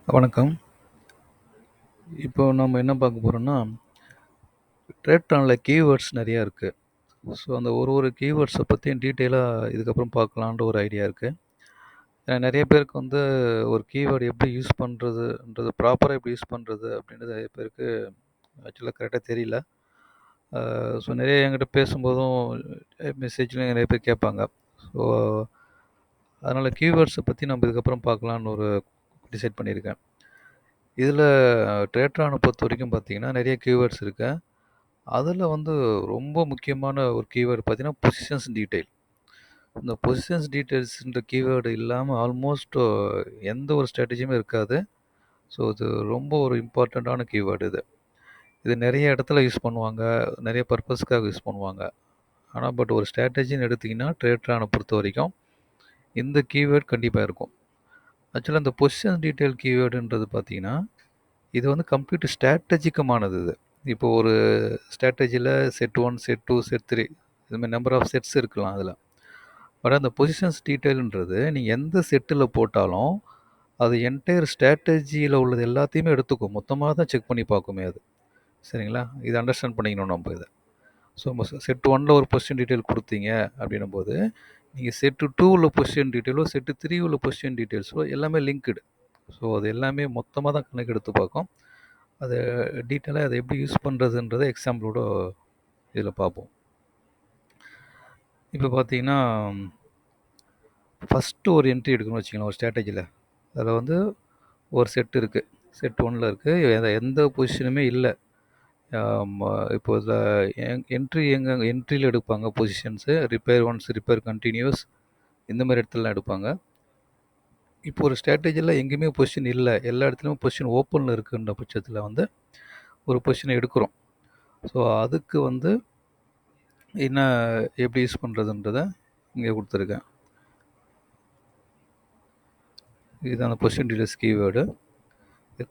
வணக்கம். இப்போ நம்ம என்ன பார்க்க போறோம்னா, ட்ரேட்ரான்ல கீவேர்ட்ஸ் நெறையா இருக்கு. ஸோ, அந்த ஒரு கீவேர்ட்ஸ பத்தியும் டீட்டெயிலா இதுக்கப்புறம் பார்க்கலான்ற ஒரு ஐடியா இருக்கு. ஏன்னா நெறைய பேருக்கு வந்து ஒரு கீவேர்ட் எப்படி யூஸ் பண்றதுன்றது ப்ராப்பரா எப்படி யூஸ் பண்றது அப்படின்றது நெறைய பேருக்கு ஆக்சுவலா கரெக்ட்டா தெரியல. ஸோ நெறைய என்கிட்ட பேசும்போதும் மெசேஜ்லயும் நெறைய பேர் கேட்பாங்க. ஸோ, அதனால கீவேர்ட்ஸ பத்தி நம்ம இதுக்கப்புறம் பார்க்கலான்னு ஒரு டிசைட் பண்ணியிருக்கேன். இதில ட்ரேட்ரான பொறுத்தவரைக்கும் பார்த்தீங்கன்னா, நெறைய கீவேர்ட்ஸ் இருக்கு. அதில வந்து ரொம்ப முக்கியமான ஒரு கீவேர்ட் பார்த்தீங்கன்னா, பொசிஷன்ஸ் டீட்டெயில். இந்த பொசிஷன்ஸ் டீட்டெயில்ஸ்ன்ற கீவேர்டு இல்லாம ஆல்மோஸ்ட் எந்த ஒரு ஸ்ட்ராட்டஜியுமே இருக்காது. ஸோ, இது ரொம்ப ஒரு இம்பார்ட்டன்ட்டான கீவேர்டு இது. இது நெறைய இடத்துல யூஸ் பண்ணுவாங்க. நெறைய பர்ப்பஸ்க்காக யூஸ் பண்ணுவாங்க. ஆனா, ஒரு ஸ்ட்ராட்டஜின்னு எடுத்தீங்கன்னா, ட்ரேட்ரான பொறுத்தவரைக்கும் இந்த கீவேர்ட் கண்டிப்பா இருக்கும். ஆக்சுவலா இந்த பொசிஷன் டீட்டெயில் கீவேர்டுன்றது பார்த்தீங்கன்னா, இது வந்து கம்ப்ளீட் ஸ்ட்ராட்டஜிக்கமானது இது. இப்போ ஒரு ஸ்ட்ராட்டஜில செட் 1, செட் 2, செட் 3 இது மாரி நம்பர் ஆஃப் செட்ஸ் இருக்கலாம் அதுல. பட் அந்த பொசிஷன்ஸ் டீட்டெயில்ன்றது நீங்க எந்த செட்டுல போட்டாலும், அது என்டையர் ஸ்ட்ராட்டஜியில உள்ளது எல்லாத்தையுமே எடுத்துக்கும். மொத்தமா தான் செக் பண்ணி பார்க்குமே அது. சரிங்களா? இத அண்டர்ஸ்டாண்ட் பண்ணிக்கணும் நம்ப இத. ஸோ செட் 1ல ஒரு பொசிஷன் டீட்டெயில் குடுத்தீங்க அப்படின்னும்போது, நீங்க செட் 2 உள்ள பொசிஷன் டீட்டெயிலோ, செட் 3 உள்ள பொசிஷன் டீட்டெயில்ஸோ எல்லாமே லிங்க்டு. ஸோ அது எல்லாமே மொத்தமா தான் கணக்கெடுத்து பார்க்கும். அத டீட்டெயிலா அத எப்படி யூஸ் பண்றதுன்றத எக்ஸாம்பிளோட இதில பார்ப்போம். இப்ப பார்த்தீங்கன்னா, ஃபர்ஸ்ட்டு ஒரு என்ட்ரி எடுக்கணும்னு வச்சுக்கங்களேன் ஒரு ஸ்ட்ராட்டஜில. அதில வந்து ஒரு செட் இருக்கு. செட் 1ல இருக்கு. எந்த பொசிஷனுமே இல்ல. இப்போ இதில என்ட்ரில எடுப்பாங்க positions. Repair ones, repair continues இந்த மாரி இடத்துலலாம் எடுப்பாங்க. இப்போ ஒரு ஸ்ட்ராட்டஜில எங்கேயுமே பொசிஷன் இல்ல. எல்லா இடத்துலயுமே பொசிஷன் ஓப்பன்ல இருக்குன்ற பட்சத்தில வந்து ஒரு பொசிஷன எடுக்கிறோம். ஸோ அதுக்கு வந்து என்ன எப்படி யூஸ் பண்றதுன்றத இங்க குடுத்துருக்கேன். இதுதான் அந்த position details keyword.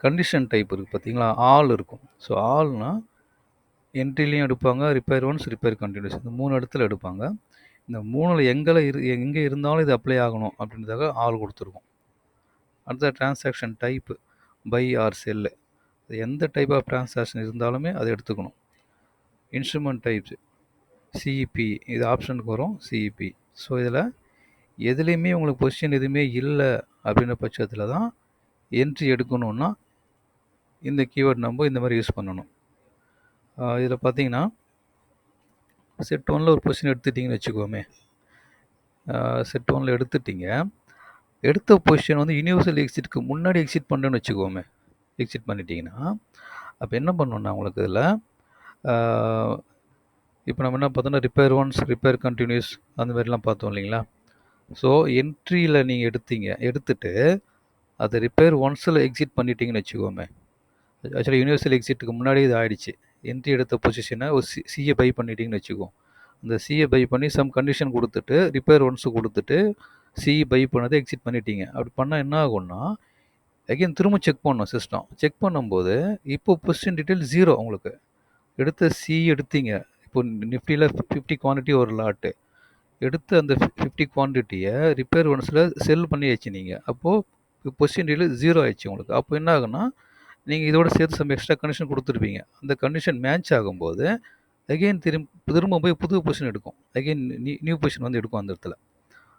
Condition type இருக்கு பார்த்தீங்களா? ஆல் இருக்கும். ஸோ ஆல்னா என்ட்ரிலயும் எடுப்பாங்க. ரிப்பேர் ஒன்ஸ், ரிப்பேர் கன்டினியூஸ் இந்த 3 இடத்துல எடுப்பாங்க. இந்த 3ல எங்க இருந்தாலும் இது அப்ளை ஆகணும் அப்படின்றதுக்காக ஆல் குடுத்துருக்கோம். அடுத்தது டிரான்சாக்ஷன் டைப் பை ஆர் செல். எந்த டைப் ஆஃப் டிரான்சாக்ஷன் இருந்தாலுமே அத எடுத்துக்கணும். இன்ஸ்ட்ருமென்ட் டைப்ஸ் சிஇபி இது ஆப்ஷனுக்கு வரும் சிஇபி. ஸோ இதில எதுலயுமே உங்களுக்கு பொசிஷன் எதுவுமே இல்ல அப்படின்ற பட்சத்தில தான் என்ட்ரி எடுக்கணும்னா, இந்த கீவேர்ட் நம்ம இந்த மாரி யூஸ் பண்ணணும். இதில பார்த்தீங்கன்னா, செட் 1ல ஒரு பொசிஷன் எடுத்துட்டீங்கன்னு வச்சுக்கோமே. செட் 1ல எடுத்துட்டீங்க. எடுத்த பொசிஷன் வந்து யுனிவர்சல் எக்ஸிட்க்கு முன்னாடி எக்ஸிட் பண்றேன்னு வச்சுக்கோமே. எக்ஸிட் பண்ணிட்டீங்கன்னா, அப்ப என்ன பண்ணணும்னா உங்களுக்கு இதில, ஆ இப்ப நம்ம என்ன பார்த்தோம்னா, ரிப்பேர் ஒன்ஸ், ரிப்பேர் கன்டினியூஸ் அந்த மாரிலாம் பார்த்தோம் இல்லைங்களா? ஸோ என்ட்ரில நீங்க எடுத்துட்டு அது ரிப்பேர் ஒன்ஸ்ல எக்ஸிட் பண்ணிட்டீங்கன்னு வச்சுக்கோமே. ஆக்சுவலா யுனிவர்சல் எக்ஸிட்டுக்கு முன்னாடி இது ஆயிடுச்சு. என்ட்ரி எடுத்த பொசிஷன ஒரு சிய பை பண்ணிட்டீங்கன்னு வச்சுக்குவோம். அந்த சிய பை பண்ணி சம் கண்டிஷன் குடுத்துட்டு, ரிப்பேர் ஒன்ஸ் குடுத்துட்டு, சி பை பண்ணத எக்ஸிட் பண்ணிட்டீங்க. அப்படி பண்ணா என்ன ஆகும்னா, அகைன் திரும்ப செக் பண்ணணும் சிஸ்டம். செக் பண்ணும்போது, இப்போ பொசிஷன் டீட்டெயில் 0 உங்களுக்கு. எடுத்த சி எடுத்தீங்க. இப்போ நிஃப்டில 50 குவான்டிட்டி ஒரு லாட்டு. எடுத்த அந்த 50 குவான்டிட்டிய ரிப்பேர் ஒன்ஸ்ல செல் பண்ணியாச்சு நீங்க. அப்போ பொசிஷன் டீட்டெயில் 0 ஆயிடுச்சு உங்களுக்கு. அப்போ என்ன ஆகும்னா, நீங்க இதோட சேர்த்து சம் எக்ஸ்ட்ரா கண்டிஷன் குடுத்துருப்பீங்க. அந்த கண்டிஷன் மேட்ச் ஆகும்போது, அகைன் திரும்ப போய் புது பொசிஷன் எடுக்கும். அகைன் நியூ பொசிஷன் வந்து எடுக்கும் அந்த இடத்துல.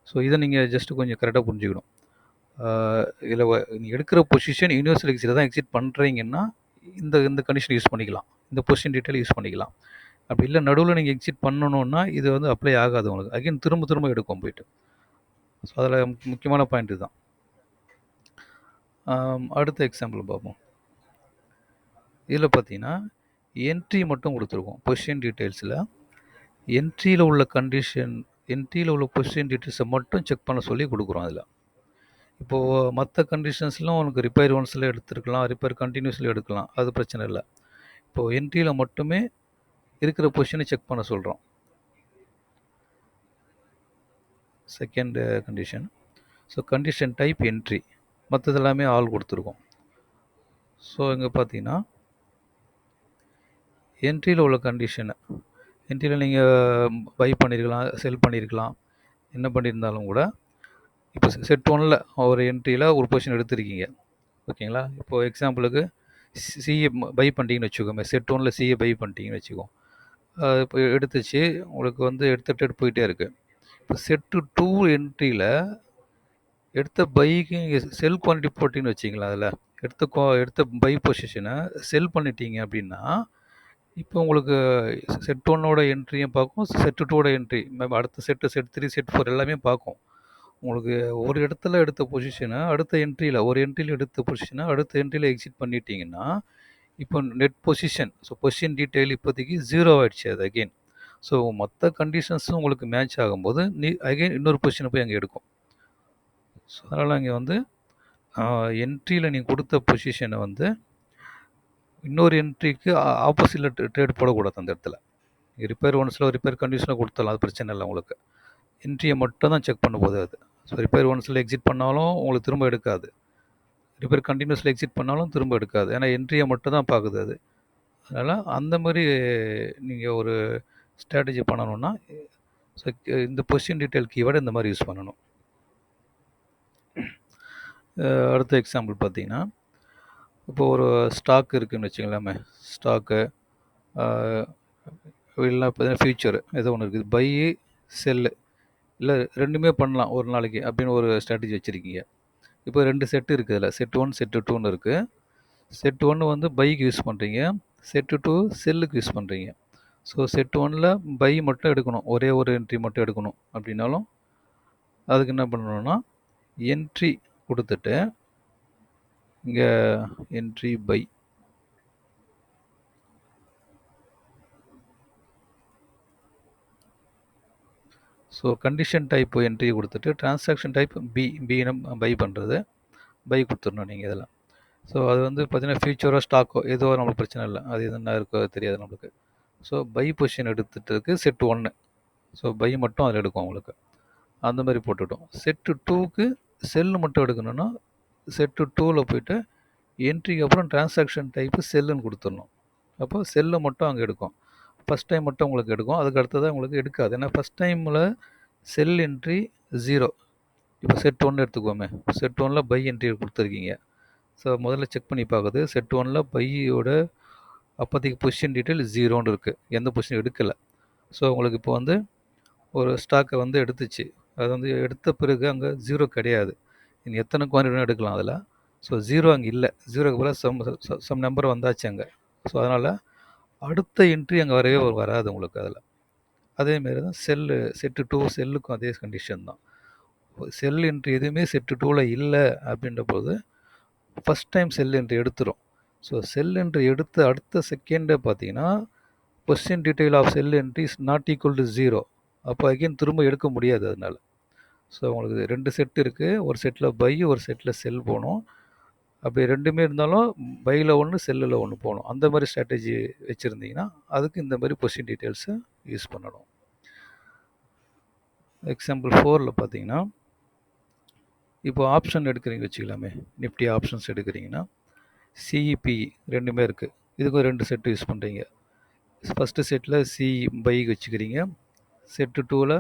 ஸோ இத நீங்க ஜஸ்ட் கொஞ்சம் கரெக்ட்டா புரிஞ்சுக்கணும். ஆ இதில நீங்க எடுக்கிற பொசிஷன் யுனிவர்சல் எக்ஸிட்ல தான் எக்ஸிட் பண்றீங்கன்னா, இந்த இந்த கண்டிஷன் யூஸ் பண்ணிக்கலாம். இந்த பொசிஷன் டீட்டெயில் யூஸ் பண்ணிக்கலாம். அப்படி இல்ல நடுவுல நீங்க எக்ஸிட் பண்ணணும்னா, இது வந்து அப்ளை ஆகாது உங்களுக்கு. அகைன் திரும்ப திரும்ப எடுக்கும் போயிட்டு. ஸோ அதில முக்கியமான பாயிண்ட் இதுதான். அடுத்த எக்ஸாம்பிள் பார்ப்போம். இதில பார்த்தீங்கன்னா, என்ட்ரி மட்டும் குடுத்துருக்கோம். பொசிஷன் டீட்டெயில்ஸ்ல என்ட்ரியில உள்ள பொசிஷன் டீட்டெயில்ஸ மட்டும் செக் பண்ண சொல்லி குடுக்குறோம் அதில. இப்போ மத்த கண்டிஷன்ஸ்லாம் உனக்கு ரிப்பேர் ஒன்ஸ்ல எடுத்துருக்கலாம், ரிப்பேர் கன்டினியூஸ்ல எடுக்கலாம். அது பிரச்சனை இல்ல. இப்போ என்ட்ரியில மட்டுமே இருக்கிற பொசிஷன செக் பண்ண சொல்றோம். Second condition. So condition type entry. மத்தது எல்லாமே ஆல் குடுத்துருக்கோம். ஸோ இங்க பார்த்தீங்கன்னா, என்ட்ரியில உள்ள என்ட்ரியில நீங்க பை பண்ணியிருக்கலாம், செல் பண்ணியிருக்கலாம். என்ன பண்ணியிருந்தாலும் கூட, இப்போ செட் 1ல ஒரு என்ட்ரியில ஒரு பொசிஷன் எடுத்திருக்கீங்க. ஓகேங்களா? இப்போது எக்ஸாம்பிளுக்கு சிஏ பை பண்ணிட்டீங்கன்னு வச்சுக்கோங்க. செட் 1ல் சிஏ பை பண்ணிட்டீங்கன்னு வச்சுக்குவோம். இப்போ எடுத்துச்சு உங்களுக்கு வந்து எடுத்துகிட்டு போயிட்டே இருக்குது. இப்போ செட்டு 2 என்ட்ரியில் எடுத்த பைக்கு நீங்கள் செல் குவான்டிட்டி போட்டிங்கன்னு வச்சிங்களா, அதில் எடுத்த பை பொசிஷனை செல் பண்ணிட்டீங்க அப்படின்னா, இப்போ உங்களுக்கு செட் 1ஓட என்ட்ரியும் பார்க்கும், செட்டு 2ஓட என்ட்ரி, அடுத்த செட்டு செட் 3 செட் 4 எல்லாமே பார்க்கும். உங்களுக்கு ஒரு இடத்துல எடுத்த பொசிஷனை அடுத்த என்ட்ரியில் ஒரு என்ட்ரியில் எடுத்த பொசிஷனை அடுத்த என்ட்ரியில் எக்ஸிட் பண்ணிட்டீங்கன்னா, இப்போ net position, so position detail இப்போதைக்கு 0 ஆகிடுச்சு அது அகெயின். ஸோ மொத்த கண்டிஷன்ஸும் உங்களுக்கு மேட்ச் ஆகும்போது அகெயின் இன்னொரு பொசிஷனை போய் அங்கே எடுக்கும். ஸோ அதனால் அங்கே வந்து என்ட்ரியில் நீங்கள் கொடுத்த பொசிஷனை வந்து இன்னொரு என்ட்ரிக்கு ஆப்போசிட்டில் ட்ரேட் போடக்கூடாது அந்த இடத்துல. ரிப்பேர் ஒன்ஸில் ரிப்பேர் கண்டிஷனில் கொடுத்தலாம், அது பிரச்சனை இல்லை உங்களுக்கு. என்ட்ரியை மட்டும் தான் செக் பண்ண போகுது அது. ஸோ ரிப்பேர் ஒன்ஸில் எக்ஸிட் பண்ணாலும் உங்களுக்கு திரும்ப எடுக்காது, ரிப்பேர் கண்டினியூஸில் எக்ஸிட் பண்ணாலும் திரும்ப எடுக்காது. ஏன்னா என்ட்ரியை மட்டும் தான் பார்க்குது அது. அதனால் அந்த மாதிரி நீங்கள் ஒரு ஸ்ட்ராட்டஜி பண்ணணுன்னா, ஸோ இந்த பொசிஷன் டீட்டெயில் கீவேர்டு இந்த மாதிரி யூஸ் பண்ணணும். அடுத்த எக்ஸாம்பிள் பார்த்தீங்கன்னா, இப்போது ஒரு ஸ்டாக் இருக்குதுன்னு வச்சுக்கலாமே, ஸ்டாக்கு இல்லைனா பார்த்தீங்கன்னா ஃபியூச்சர் ஏதோ ஒன்று இருக்குது, பை செல்லு இல்லை ரெண்டுமே பண்ணலாம் ஒரு நாளைக்கு அப்படின்னு ஒரு ஸ்ட்ராட்டஜி வச்சுருக்கீங்க. இப்போ 2 செட்டு இருக்குது அதில், செட் 1 செட்டு 2ன்னு இருக்குது. செட் 1 வந்து பைக்கு யூஸ் பண்ணுறீங்க, செட்டு 2 செல்லுக்கு யூஸ் பண்ணுறீங்க. ஸோ செட் 1ல் பை மட்டும் எடுக்கணும், ஒரே ஒரு என்ட்ரி மட்டும் எடுக்கணும் அப்படின்னாலும் அதுக்கு என்ன பண்ணணும்னா, என்ட்ரி கொடுத்துட்டு இங்கே entry buy, so condition type entry கொடுத்துட்டு டிரான்சாக்ஷன் டைப் பின்னு பை பண்ணுறது, பை கொடுத்துடணும் நீங்கள் இதெல்லாம். ஸோ அது வந்து பார்த்திங்கன்னா ஃபியூச்சரோ ஸ்டாக்கோ ஏதோ நம்மளுக்கு பிரச்சனை இல்லை, அது என்ன இருக்கோ தெரியாது நம்மளுக்கு. ஸோ பை பொசிஷன் எடுத்துகிட்டு செட் 1, ஸோ பை மட்டும் அதில் எடுக்கும் உங்களுக்கு, அந்த மாதிரி போட்டுவிட்டோம். செட்டு 2க்கு செல்லு மட்டும் எடுக்கணும்னா செட்டு 2வில் போய்ட்டு என்ட்ரிக்கு அப்புறம் டிரான்சாக்ஷன் டைப்பு செல்லுன்னு கொடுத்துடணும். அப்போ செல்லு மட்டும் அங்கே எடுக்கும். ஃபஸ்ட் டைம் மட்டும் உங்களுக்கு எடுக்கும், அதுக்கு அடுத்ததாக உங்களுக்கு எடுக்காது. ஏன்னா ஃபஸ்ட் டைமில் செல் என்ட்ரி 0. இப்போ செட் 1 எடுத்துக்கோமே, செட் 1ல் பை என்ட்ரி கொடுத்துருக்கீங்க. ஸோ முதல்ல செக் பண்ணி பார்க்குது, செட் 1ல் பையோட அப்போதைக்கு பொசிஷன் டீட்டெயில் 0ன்னு இருக்குது, எந்த பொசிஷன் எடுக்கலை. ஸோ உங்களுக்கு இப்போ வந்து ஒரு ஸ்டாக்கை வந்து எடுத்துச்சு, அது வந்து எடுத்த பிறகு அங்கே 0 கிடையாது. நீங்கள் எத்தனை குவான்டிட்டி எடுக்கலாம் அதில். ஸோ 0 அங்கே இல்லை, 0க்கு பதிலாக சம் நம்பர் வந்தாச்சு அங்கே. ஸோ அதனால் அடுத்த என்ட்ரி அங்கே வரவே வராது உங்களுக்கு அதில். அதேமாரி தான் செட்டு 2 செல்லுக்கும் அதே கண்டிஷன் தான். செல் என்ட்ரி எதுவுமே செட்டு 2வில் இல்லை அப்படின்ற போது ஃபஸ்ட் டைம் செல் என்ட்ரி எடுத்துரும். ஸோ செல் என்ட்ரி எடுத்து அடுத்த செகண்டே பார்த்தீங்கன்னா position detail of sell entry is not equal to 0. அப்போ அகைன் திரும்ப எடுக்க முடியாது அதனால். ஸோ உங்களுக்கு 2 செட் இருக்குது, ஒரு செட்டில் பை ஒரு செட்டில் செல் போகணும். அப்படி ரெண்டுமே இருந்தாலும் பையில் 1 செல்லில் 1 போகணும். அந்த மாதிரி ஸ்ட்ராட்டஜி வச்சுருந்தீங்கன்னா அதுக்கு இந்த மாதிரி பொசிஷன் டீட்டெயில்ஸை யூஸ் பண்ணணும். எக்ஸாம்பிள் 4ல் பார்த்தீங்கன்னா, இப்போ ஆப்ஷன் எடுக்கிறீங்க வச்சுக்கலாமே, நிஃப்டி ஆப்ஷன்ஸ் எடுக்கிறீங்கன்னா சிஇபி ரெண்டுமே இருக்குது, இதுக்கும் 2 செட்டு யூஸ் பண்ணுறீங்க. ஃபஸ்ட்டு செட்டில் சி பை வச்சுக்கிறீங்க, செட்டு 2வில்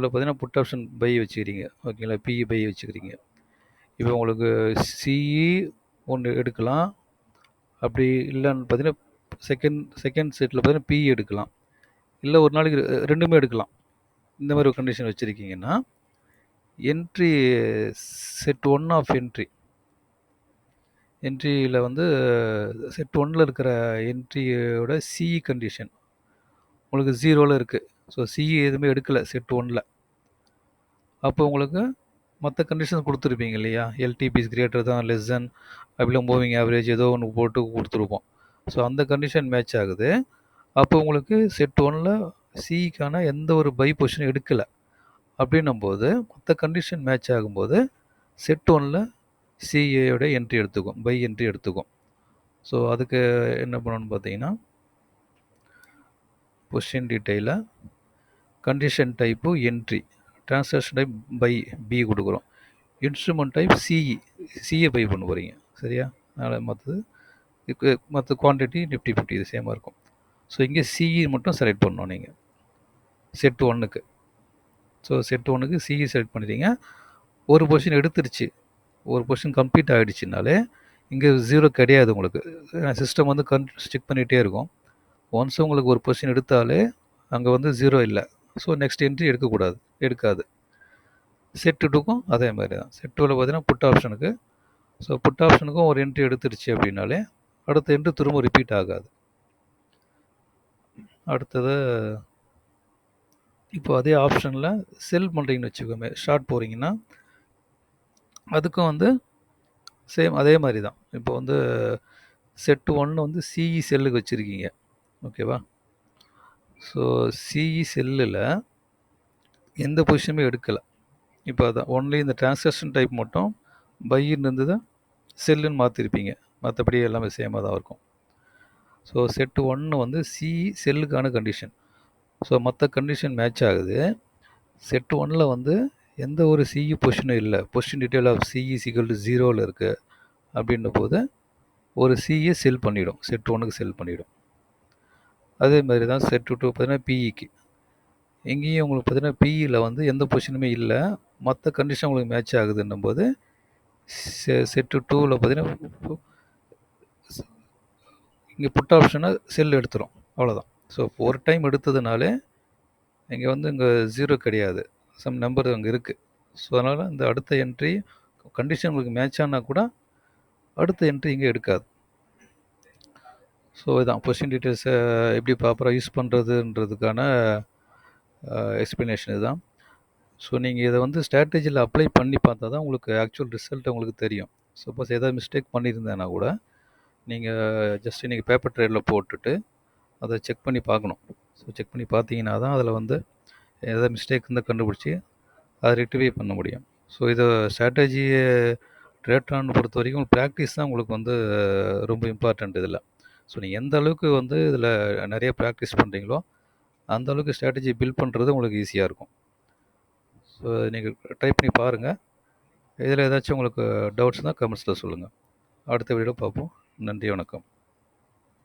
பார்த்தீங்கன்னா புட் ஆப்ஷன் பை வச்சுக்கிறீங்க, ஓகேங்களா, பிஇ பை வச்சுக்கிறீங்க. இப்போ உங்களுக்கு சிஇ ஒன்று எடுக்கலாம், அப்படி இல்லைன்னு பார்த்தீங்கன்னா செகண்ட் செட்டில் பார்த்தீங்கன்னா பிஇ எடுக்கலாம், இல்லை ஒரு நாளைக்கு ரெண்டுமே எடுக்கலாம். இந்த மாதிரி ஒரு கண்டிஷன் வச்சுருக்கீங்கன்னா என்ட்ரி செட் 1 ஆஃப் என்ட்ரியில் வந்து செட் 1ல் இருக்கிற என்ட்ரியோட சிஇ கண்டிஷன் உங்களுக்கு 0வில் இருக்குது. ஸோ சிஇ எதுவுமே எடுக்கலை செட் 1ல். அப்போ உங்களுக்கு மற்ற கண்டிஷன்ஸ் கொடுத்துருப்பீங்க இல்லையா, எல்டிபிஸ் கிரேட்டர் தான் லெஸ் தென் அப்படிலாம் மூவிங் ஆவரேஜ் ஏதோ ஒன்று போட்டு கொடுத்துருப்போம். ஸோ அந்த கண்டிஷன் மேட்ச் ஆகுது. அப்போ உங்களுக்கு செட் 1ல் சிஇக்கான எந்த ஒரு பை பொசிஷனும் எடுக்கலை. அப்படின்னும்போது மற்ற கண்டிஷன் மேட்ச் ஆகும்போது செட் 1ல் சிஏயோட என்ட்ரி எடுத்துக்கும், பை என்ட்ரி எடுத்துக்கும். ஸோ அதுக்கு என்ன பண்ணணும்னு பார்த்தீங்கன்னா, பொசிஷன் டீட்டெயிலில் condition type entry, transaction type buy B கொடுக்குறோம், இன்ஸ்ட்ருமெண்ட் டைப் சிஏ பை பண்ண போகிறீங்க, சரியா. அதனால் மற்ற குவான்டிட்டி நிஃப்டி 50 இது சேமாக இருக்கும். ஸோ இங்கே சிஇ மட்டும் செலக்ட் பண்ணணும் நீங்கள் செட் 1க்கு. ஸோ செட் 1க்கு சிஇ செலக்ட் பண்ணிட்டீங்க, ஒரு பொசிஷன் எடுத்துருச்சு. ஒரு பொசிஷன் கம்ப்ளீட் ஆகிடுச்சினாலே இங்கே 0 கிடையாது உங்களுக்கு. சிஸ்டம் வந்து ஸ்டிக் பண்ணிகிட்டே இருக்கும். ஒன்ஸ் உங்களுக்கு ஒரு பொசிஷன் எடுத்தாலே அங்கே வந்து 0 இல்லை. ஸோ நெக்ஸ்ட் என்ட்ரி எடுக்கக்கூடாது, எடுக்காது. செட்டு டூக்கும் அதே மாதிரி தான். செட் டூவில் பார்த்தீங்கன்னா புட் ஆப்ஷனுக்கு, ஸோ புட் ஆப்ஷனுக்கும் ஒரு என்ட்ரி எடுத்துருச்சு அப்படின்னாலே அடுத்த என்ட்ரி திரும்ப ரிப்பீட் ஆகாது. அடுத்தது இப்போ அதே ஆப்ஷனில் செல் பண்ணுறீங்கன்னு வச்சுக்கோமே, ஷார்ட் போகிறீங்கன்னா அதுக்கும் வந்து சேம் அதே மாதிரி தான். இப்போ வந்து செட்டு 1 வந்து சிஇ செல்லுக்கு வச்சுருக்கீங்க, ஓகேவா? ஸோ சிஇ செல்லில் எந்த பொசிஷனுமே எடுக்கலை. இப்போ அதான் ஒன்லி இந்த டிரான்சாக்ஷன் டைப் மட்டும் பையின்னு இருந்தது செல்லுன்னு மாற்றிருப்பீங்க, மற்றபடி எல்லாமே சேமாக தான் இருக்கும். ஸோ செட்டு 1 வந்து சிஇ செல்லுக்கான கண்டிஷன். ஸோ மற்ற கண்டிஷன் மேட்ச் ஆகுது. செட் 1ல் வந்து எந்த ஒரு சிஇ பொசிஷனும் இல்லை, பொசிஷன் டீட்டெயில் ஆஃப் சிஇ = 0ல் இருக்குது அப்படின்ற போது ஒரு சிஇ செல் பண்ணிவிடும், செட் 1க்கு செல் பண்ணிவிடும். அதே மாதிரி தான் செட் 2 பார்த்தீங்கன்னா பிஇக்கு, எங்கேயும் உங்களுக்கு பார்த்தீங்கன்னா பிஇயில் வந்து எந்த பொசிஷனுமே இல்லை, மற்ற கண்டிஷன் உங்களுக்கு மேட்ச் ஆகுதுன்னும் போது செட்டு 2வில் பார்த்தீங்கன்னா இங்கே புட் ஆப்ஷனை செல் எடுத்துரும், அவ்வளோதான். ஸோ ஒரு டைம் எடுத்ததுனாலே இங்கே வந்து இங்கே 0 கிடையாது, சம் நம்பர் அங்கே இருக்குது. ஸோ அதனால் இந்த அடுத்த என்ட்ரி கண்டிஷன் உங்களுக்கு மேட்ச் ஆனால் கூட அடுத்த என்ட்ரி இங்கே எடுக்காது. ஸோ இதுதான் பொசிஷன் டீட்டெயில்ஸை எப்படி ப்ராப்பராக யூஸ் பண்ணுறதுன்றதுக்கான எக்ஸ்ப்ளனேஷன் இதுதான். ஸோ நீங்கள் இதை வந்து ஸ்ட்ராட்டஜியில் அப்ளை பண்ணி பார்த்தா தான் உங்களுக்கு ஆக்சுவல் ரிசல்ட் உங்களுக்கு தெரியும். சப்போஸ் ஏதாவது மிஸ்டேக் பண்ணியிருந்தேன்னா கூட நீங்கள் ஜஸ்ட் நீங்கள் பேப்பர் ட்ரேடில் போட்டுட்டு அதை செக் பண்ணி பார்க்கணும். ஸோ செக் பண்ணி பார்த்தீங்கன்னா தான் அதில் வந்து எதாவது மிஸ்டேக் இருந்தால் கண்டுபிடிச்சி அதை ரெக்டிஃபை பண்ண முடியும். ஸோ இதை ஸ்ட்ராட்டஜியை ட்ரேட்ரான் பொறுத்த வரைக்கும் ப்ராக்டிஸ் தான் உங்களுக்கு வந்து ரொம்ப இம்பார்ட்டண்ட் இதில். ஸோ நீங்கள் எந்த அளவுக்கு வந்து இதில் நிறைய ப்ராக்டிஸ் பண்ணுறீங்களோ அந்த அளவுக்கு ஸ்ட்ராட்டஜி பில்ட் பண்ணுறது உங்களுக்கு ஈஸியாக இருக்கும். ஸோ நீங்கள் ட்ரை பண்ணி பாருங்கள். இதில் ஏதாச்சும் உங்களுக்கு டவுட்ஸ்னால் கமெண்ட்ஸில் சொல்லுங்கள். அடுத்த வீடியோ பார்ப்போம். நன்றி, வணக்கம்.